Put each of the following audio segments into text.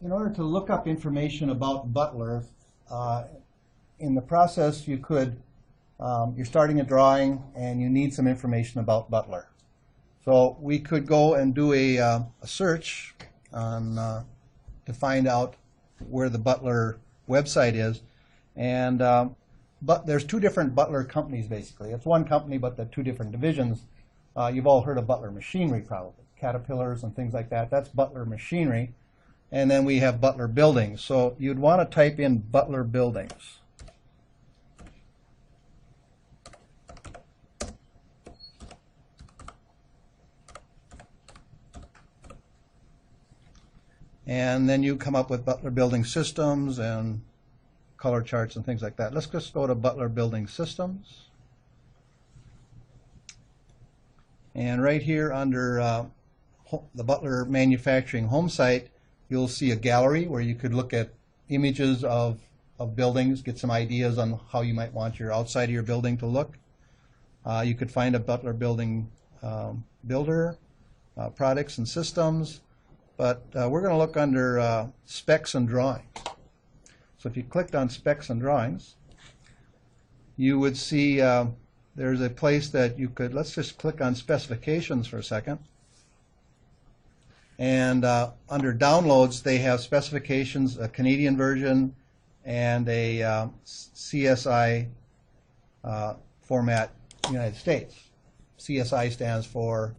in order to look up information about Butler, in the process you could, you're starting a drawing and you need some information about Butler. So we could go and do a search on, to find out where the Butler website is. And but there's two different Butler companies basically. It's one company but the two different divisions. You've all heard of Butler Machinery probably, Caterpillars and things like that. That's Butler Machinery. And then we have Butler Buildings. So you'd want to type in Butler Buildings. And then you come up with Butler Building Systems and color charts and things like that. Let's just go to Butler Building Systems. And right here under the Butler Manufacturing home site, you'll see a gallery where you could look at images of buildings, get some ideas on how you might want your outside of your building to look. You could find a Butler Building Builder, products and systems, but we're going to look under specs and drawings. So if you clicked on specs and drawings, you would see there's a place that you could, let's just click on specifications for a second. And under downloads, they have specifications, a Canadian version and a CSI format United States. CSI stands for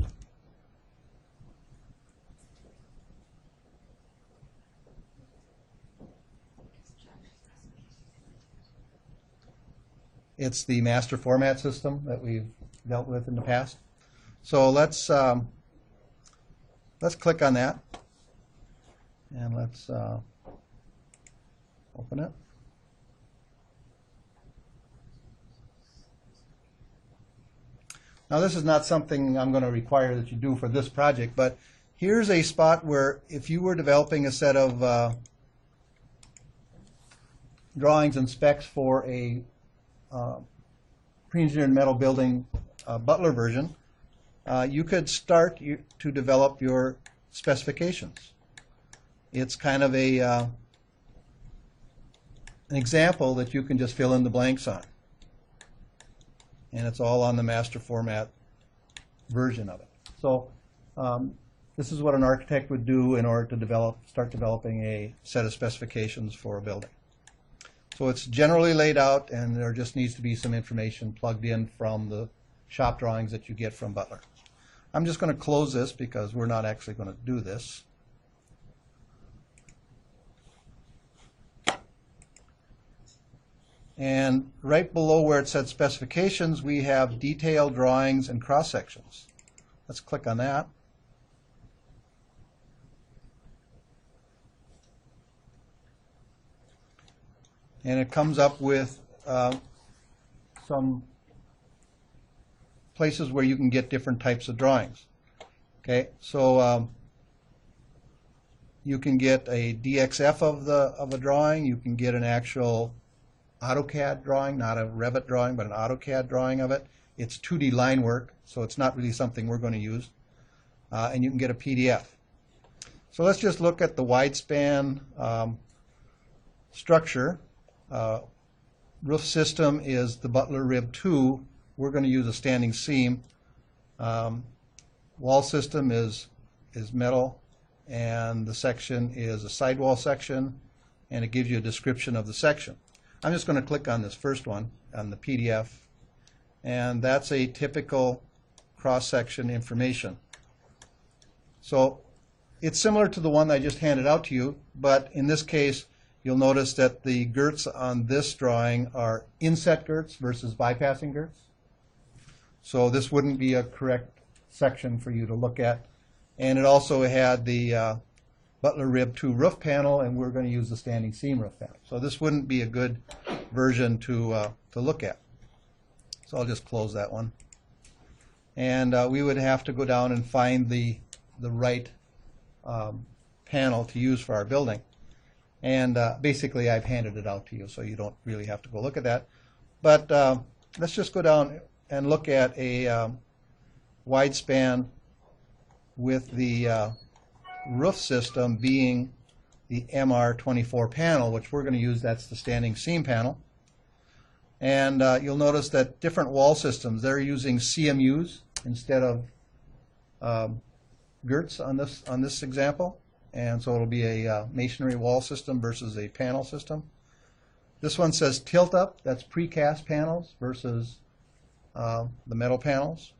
it's the master format system that we've dealt with in the past. So let's click on that and let's open it. Now this is not something I'm going to require that you do for this project, but here's a spot where if you were developing a set of drawings and specs for a pre-engineered metal building Butler version, you could start to develop your specifications. It's kind of an example that you can just fill in the blanks on. And it's all on the master format version of it. So this is what an architect would do in order to start developing a set of specifications for a building. So it's generally laid out, and there just needs to be some information plugged in from the shop drawings that you get from Butler. I'm just going to close this because we're not actually going to do this. And right below where it said specifications, we have detailed drawings and cross sections. Let's click on that. And it comes up with some places where you can get different types of drawings. Okay, so you can get a DXF of a drawing. You can get an actual AutoCAD drawing, not a Revit drawing, but an AutoCAD drawing of it. It's 2D line work, so it's not really something we're going to use. And you can get a PDF. So let's just look at the wide span structure. Roof system is the Butler Rib 2. We're going to use a standing seam. Wall system is metal, and the section is a sidewall section, and it gives you a description of the section. I'm just going to click on this first one on the PDF, and that's a typical cross-section information. So it's similar to the one I just handed out to you, but in this case you'll notice that the girts on this drawing are inset girts versus bypassing girts. So this wouldn't be a correct section for you to look at. And it also had the Butler Rib 2 roof panel, and we're going to use the standing seam roof panel. So this wouldn't be a good version to look at. So I'll just close that one. And we would have to go down and find the right panel to use for our building. And basically I've handed it out to you, so you don't really have to go look at that. But let's just go down and look at a wide span with the roof system being the MR24 panel, which we're going to use. That's the standing seam panel. And you'll notice that different wall systems, they're using CMUs instead of girts on this example. And so it'll be a masonry wall system versus a panel system. This one says tilt up. That's precast panels versus the metal panels.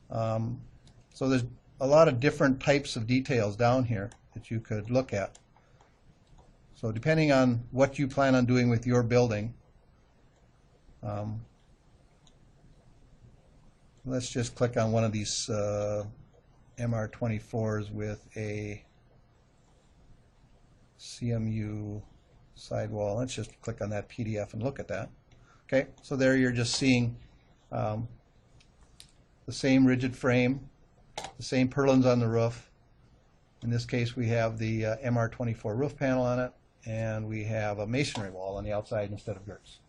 So there's a lot of different types of details down here that you could look at. So depending on what you plan on doing with your building, let's just click on one of these MR24s with a CMU sidewall. Let's just click on that PDF and look at that. Okay, so there you're just seeing the same rigid frame, the same purlins on the roof. In this case, we have the MR24 roof panel on it, and we have a masonry wall on the outside instead of girts.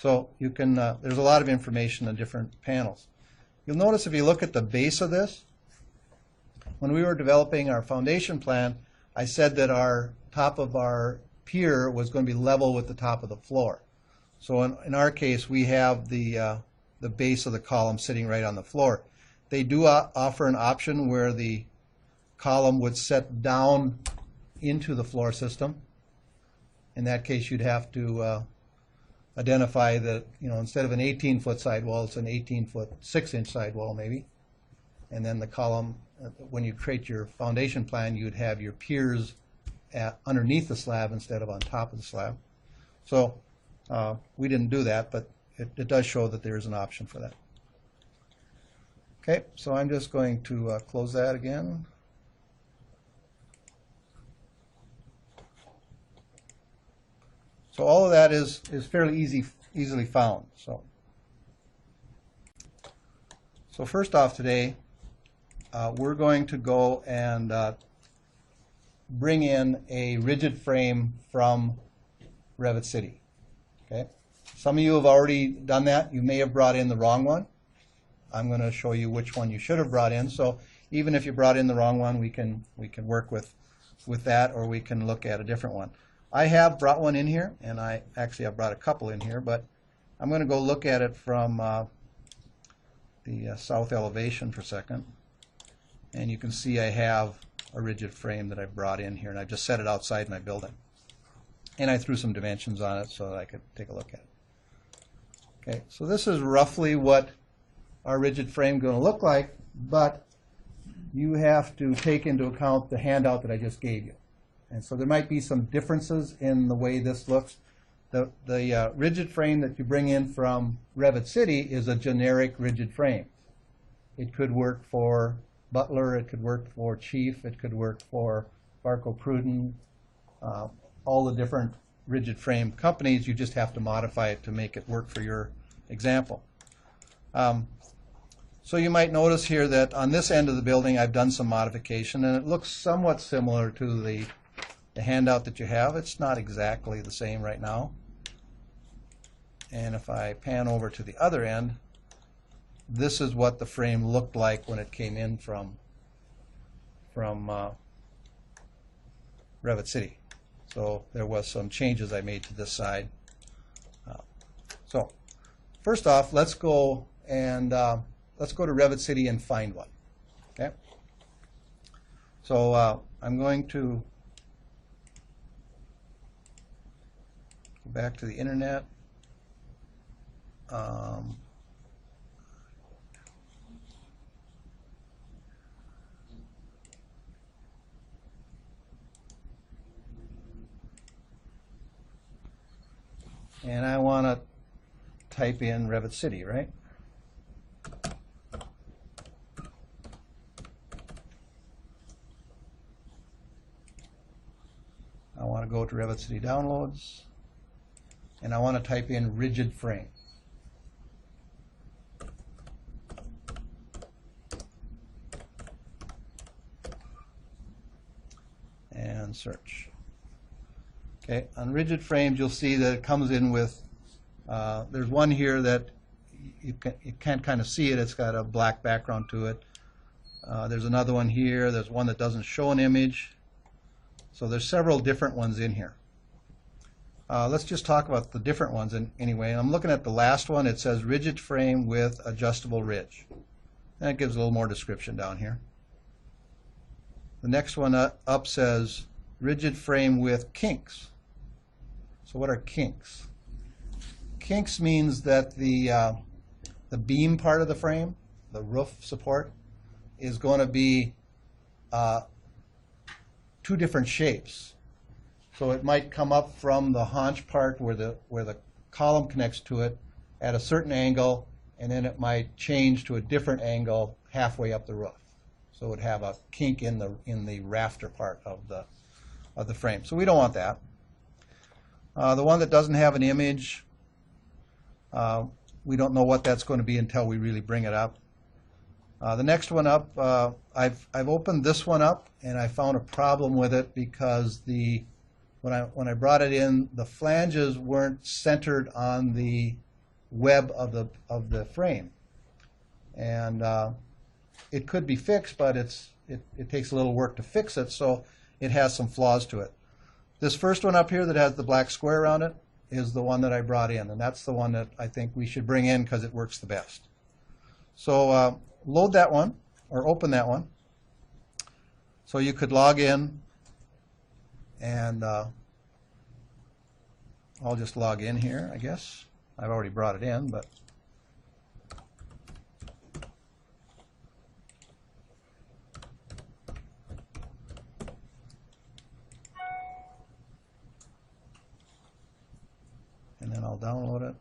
So you can, there's a lot of information on different panels. You'll notice if you look at the base of this, when we were developing our foundation plan, I said that our top of our pier was going to be level with the top of the floor. So in our case, we have the base of the column sitting right on the floor. They do offer an option where the column would set down into the floor system. In that case, you'd have to identify that, you know, instead of an 18-foot sidewall, it's an 18-foot 6-inch sidewall maybe. And then the column, when you create your foundation plan, you'd have your piers underneath the slab instead of on top of the slab. So we didn't do that, but it does show that there is an option for that. Okay, so I'm just going to close that again. So all of that is fairly easily found. So first off today, we're going to go and bring in a rigid frame from Revit City. Okay, some of you have already done that. You may have brought in the wrong one. I'm going to show you which one you should have brought in. So even if you brought in the wrong one, we can work with that, or we can look at a different one. I have brought one in here, and I've brought a couple in here, but I'm going to go look at it from the south elevation for a second. And you can see I have a rigid frame that I brought in here, and I just set it outside my building. And I threw some dimensions on it so that I could take a look at it. Okay, so this is roughly what our rigid frame is going to look like, but you have to take into account the handout that I just gave you. And so there might be some differences in the way this looks. The rigid frame that you bring in from Revit City is a generic rigid frame. It could work for Butler, it could work for Chief, it could work for Barco Pruden, all the different rigid frame companies. You just have to modify it to make it work for your example. So you might notice here that on this end of the building I've done some modification, and it looks somewhat similar to the handout that you have. It's not exactly the same right now. And if I pan over to the other end, this is what the frame looked like when it came in from Revit City. So there was some changes I made to this side. So first off, let's go to Revit City and find one. Okay. So I'm going to go back to the internet. And I want to type in Revit City, right? I want to go to Revit City Downloads, and I want to type in rigid frame. And search. Okay, on rigid frames you'll see that it comes in with, there's one here that you can't kind of see it, it's got a black background to it. There's another one here, there's one that doesn't show an image. So there's several different ones in here. Let's just talk about the different ones anyway. I'm looking at the last one. It says rigid frame with adjustable ridge. And it gives a little more description down here. The next one up says rigid frame with kinks. So what are kinks? Kinks means that the beam part of the frame, the roof support, is going to be two different shapes. So it might come up from the haunch part where the column connects to it at a certain angle, and then it might change to a different angle halfway up the roof. So it would have a kink in the rafter part of the frame. So we don't want that. The one that doesn't have an image, we don't know what that's going to be until we really bring it up. The next one up, I've opened this one up, and I found a problem with it because when I brought it in, the flanges weren't centered on the web of the frame, and it could be fixed, but it takes a little work to fix it, so it has some flaws to it. This first one up here that has the black square around it is the one that I brought in, and that's the one that I think we should bring in because it works the best. So load that one, or open that one. So you could log in, and I'll just log in here, I guess. I've already brought it in, but and then I'll download it.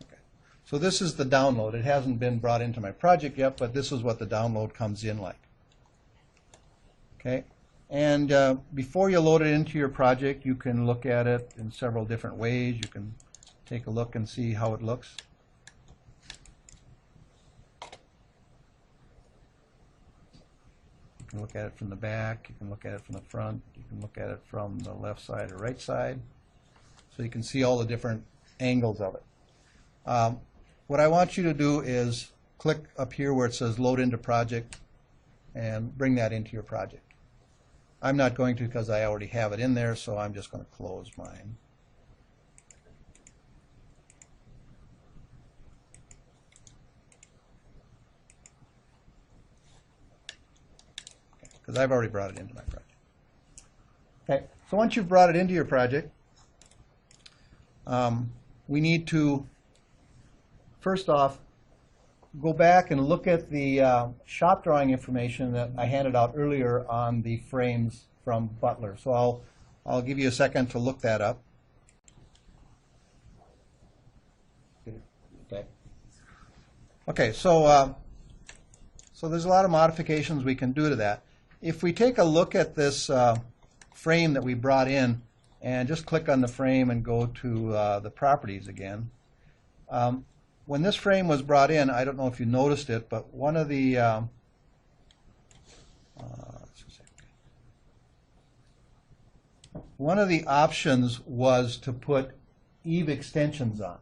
Okay. So this is the download. It hasn't been brought into my project yet, but this is what the download comes in like. Okay. And before you load it into your project, you can look at it in several different ways. You can take a look and see how it looks. You can look at it from the back. You can look at it from the front. You can look at it from the left side or right side. So you can see all the different angles of it. What I want you to do is click up here where it says Load into Project and bring that into your project. I'm not going to because I already have it in there, so I'm just going to close mine. Because I've already brought it into my project. Okay, so once you've brought it into your project, we need to, first off, go back and look at the shop drawing information that I handed out earlier on the frames from Butler. So I'll give you a second to look that up. Okay, so there's a lot of modifications we can do to that. If we take a look at this frame that we brought in and just click on the frame and go to the properties again, when this frame was brought in, I don't know if you noticed it, but one of the options was to put eave extensions on.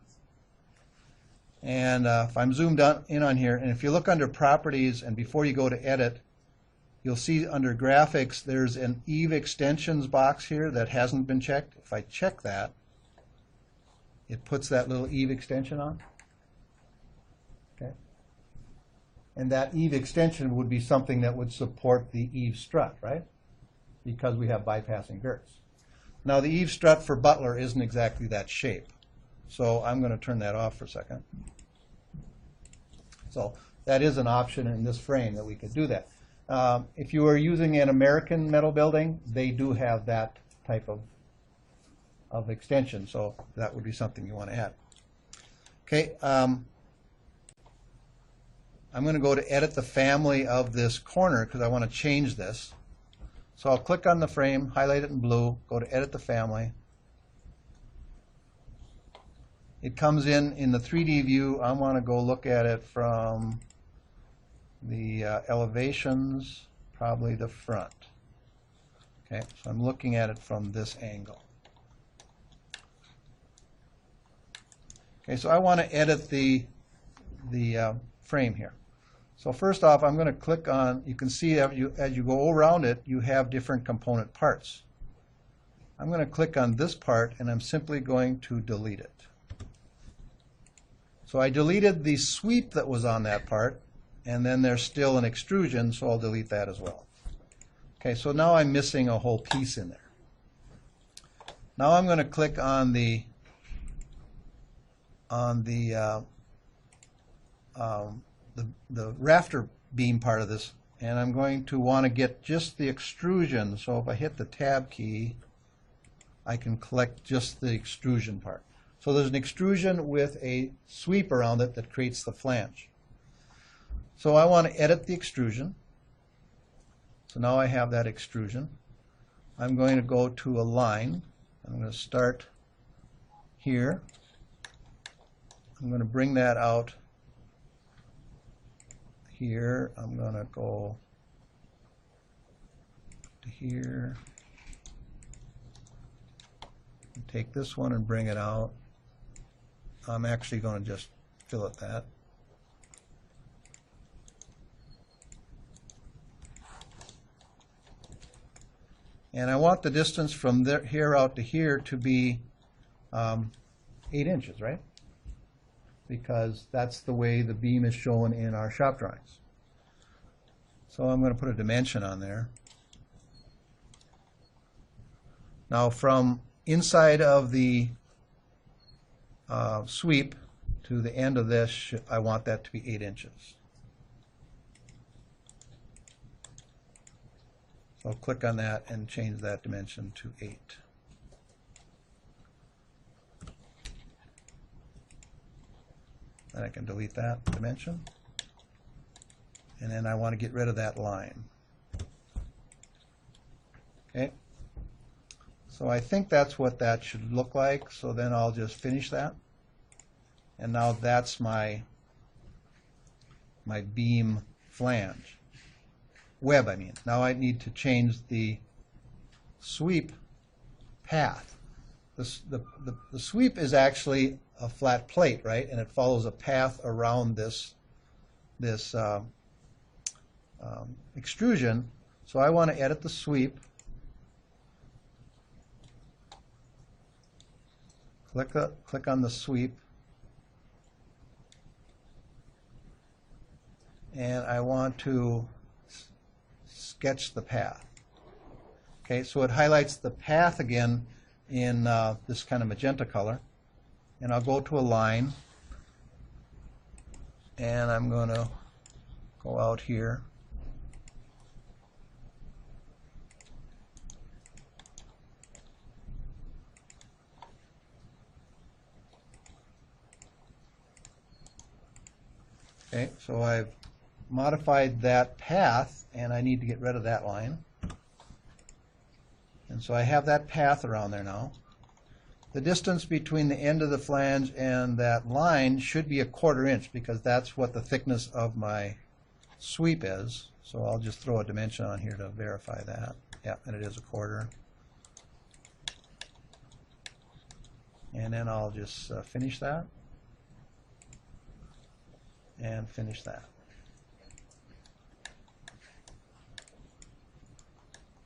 And if I'm zoomed in on here, and if you look under Properties and before you go to Edit, you'll see under Graphics there's an eave extensions box here that hasn't been checked. If I check that, it puts that little eave extension on. Okay. And that eave extension would be something that would support the eave strut, right? Because we have bypassing girts. Now the eave strut for Butler isn't exactly that shape. So I'm going to turn that off for a second. So that is an option in this frame that we could do that. If you are using an American metal building, they do have that type of extension, so that would be something you want to add. Okay, I'm going to go to edit the family of this corner because I want to change this. So I'll click on the frame, highlight it in blue, go to edit the family. It comes in the 3D view. I want to go look at it from the elevations, probably the front. Okay, so I'm looking at it from this angle. Okay, so I want to edit the frame here. So first off, I'm going to click on, you can see as you go around it, you have different component parts. I'm going to click on this part and I'm simply going to delete it. So I deleted the sweep that was on that part, and then there's still an extrusion, so I'll delete that as well. Okay, so now I'm missing a whole piece in there. Now I'm going to click on the rafter beam part of this, and I'm going to want to get just the extrusion. So if I hit the tab key, I can collect just the extrusion part. So there's an extrusion with a sweep around it that creates the flange. So I want to edit the extrusion. So now I have that extrusion. I'm going to go to align. I'm going to start here. I'm going to bring that out here. I'm going to go to here. Take this one and bring it out. I'm actually going to just fillet that. And I want the distance from there, here out to here to be 8 inches, right? Because that's the way the beam is shown in our shop drawings. So I'm going to put a dimension on there. Now from inside of the sweep to the end of this, I want that to be 8 inches. So I'll click on that and change that dimension to 8. Then I can delete that dimension. And then I want to get rid of that line. Okay. So I think that's what that should look like. So then I'll just finish that. And now that's my beam flange. Web, I mean. Now I need to change the sweep path. The sweep is actually a flat plate, right? And it follows a path around this extrusion. So I want to edit the sweep. Click on the sweep. And I want to sketch the path. Okay, so it highlights the path again in this kind of magenta color. And I'll go to a line, and I'm going to go out here. Okay, so I've modified that path, and I need to get rid of that line. And so I have that path around there now. The distance between the end of the flange and that line should be 1/4 inch, because that's what the thickness of my sweep is. So I'll just throw a dimension on here to verify that. Yeah, and it is 1/4. And then I'll just finish that. And finish that.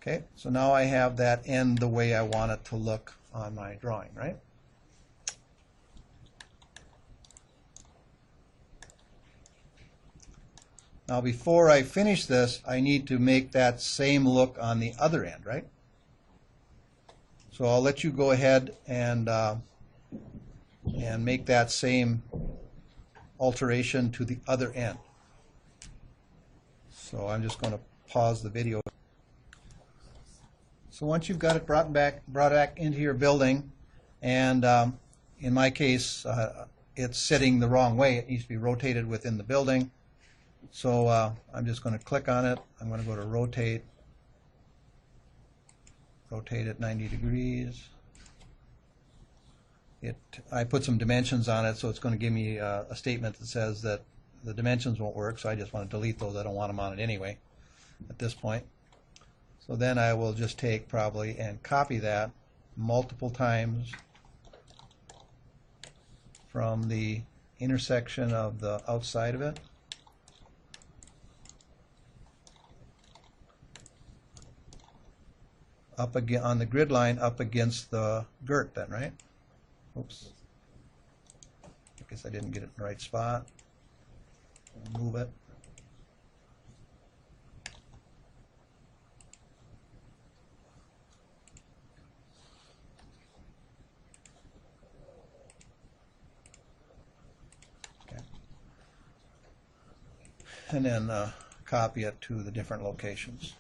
Okay, so now I have that end the way I want it to look on my drawing, right? Now before I finish this, I need to make that same look on the other end, right? So I'll let you go ahead and make that same alteration to the other end. So I'm just going to pause the video. So once you've got it brought back into your building, and in my case it's sitting the wrong way, it needs to be rotated within the building. So I'm just going to click on it. I'm going to go to rotate it 90 degrees. I put some dimensions on it, so it's going to give me a statement that says that the dimensions won't work, so I just want to delete those. I don't want them on it anyway at this point. So then I will just take probably and copy that multiple times from the intersection of the outside of it. up again on the grid line up against the girt then, right? Oops. I guess I didn't get it in the right spot. Move it. Okay. And then copy it to the different locations.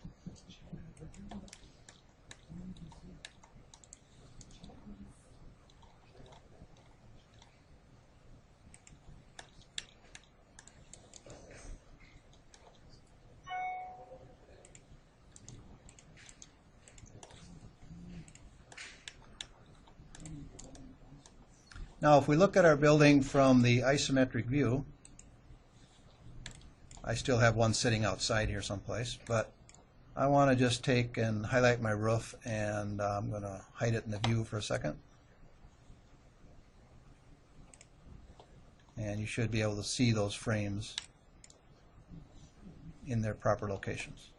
Now, if we look at our building from the isometric view, I still have one sitting outside here someplace, but I want to just take and highlight my roof, and I'm going to hide it in the view for a second. And you should be able to see those frames in their proper locations.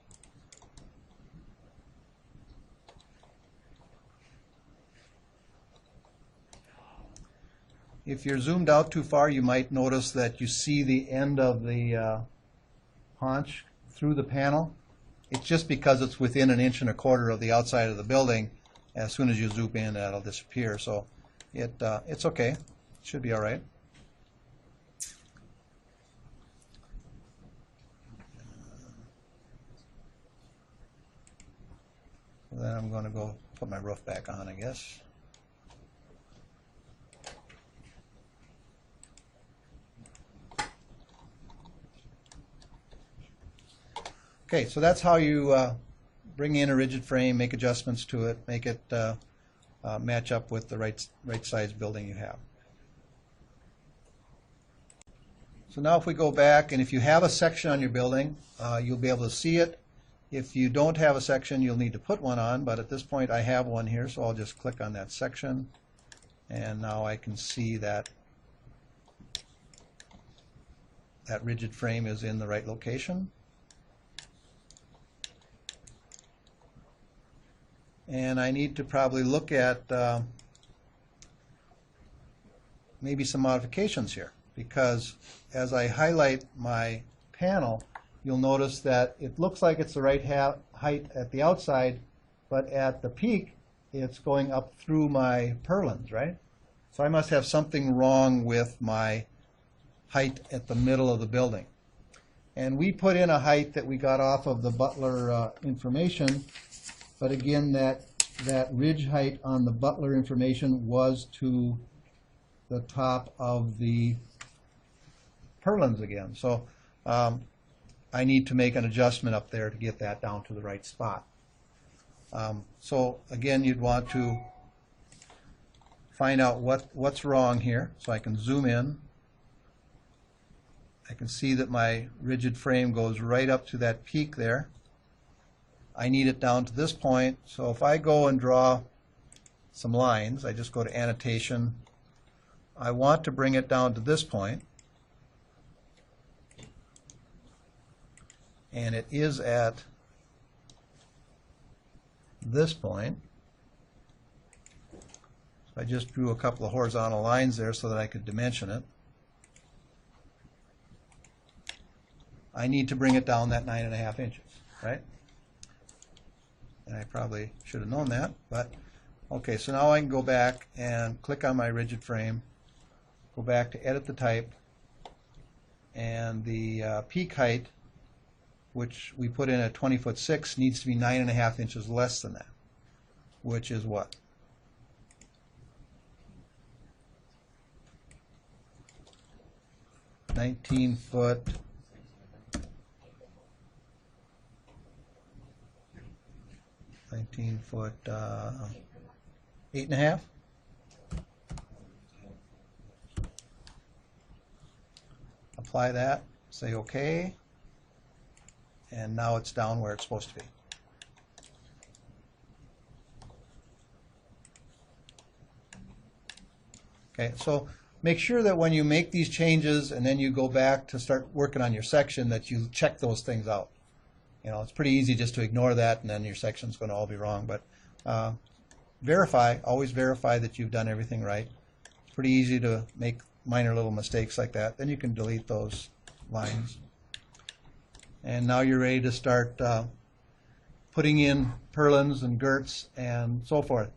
If you're zoomed out too far, you might notice that you see the end of the haunch through the panel. It's just because it's within 1.25 inches of the outside of the building. As soon as you zoom in, that'll disappear. So it's okay. It should be all right. So then I'm going to go put my roof back on, I guess. Okay, so that's how you bring in a rigid frame, make adjustments to it, make it match up with the right size building you have. So now if we go back, and if you have a section on your building, you'll be able to see it. If you don't have a section, you'll need to put one on, but at this point I have one here, so I'll just click on that section, and now I can see that that rigid frame is in the right location. And I need to probably look at maybe some modifications here, because as I highlight my panel, you'll notice that it looks like it's the right height at the outside, but at the peak it's going up through my purlins, right? So I must have something wrong with my height at the middle of the building. And we put in a height that we got off of the Butler information. But again, that ridge height on the Butler information was to the top of the purlins again. So I need to make an adjustment up there to get that down to the right spot. So again, you'd want to find out what's wrong here. So I can zoom in. I can see that my rigid frame goes right up to that peak there. I need it down to this point, so if I go and draw some lines, I just go to annotation. I want to bring it down to this point, and it is at this point. So I just drew a couple of horizontal lines there so that I could dimension it. I need to bring it down that 9.5 inches, right? And I probably should have known that, but okay, so now I can go back and click on my rigid frame, go back to edit the type, and the peak height, which we put in at 20'6", needs to be 9.5 inches less than that, which is what? $19 foot. 19 foot, 8.5. Apply that, say OK, and now it's down where it's supposed to be. Okay, so make sure that when you make these changes and then you go back to start working on your section that you check those things out. You know, it's pretty easy just to ignore that and then your section's going to all be wrong, but always verify that you've done everything right. Pretty easy to make minor little mistakes like that. Then you can delete those lines. And now you're ready to start putting in purlins and girts and so forth.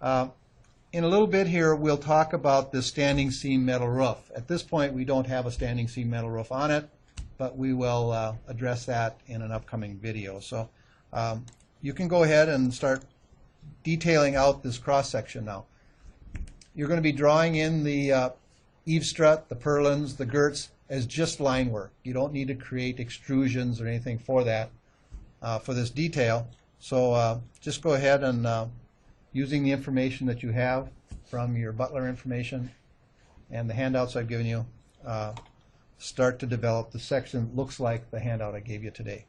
In a little bit here, we'll talk about the standing seam metal roof. At this point, we don't have a standing seam metal roof on it, but we will address that in an upcoming video. So you can go ahead and start detailing out this cross section now. You're going to be drawing in the eave strut, the purlins, the girts as just line work. You don't need to create extrusions or anything for that, for this detail. So just go ahead and using the information that you have from your Butler information and the handouts I've given you, start to develop the section that looks like the handout I gave you today.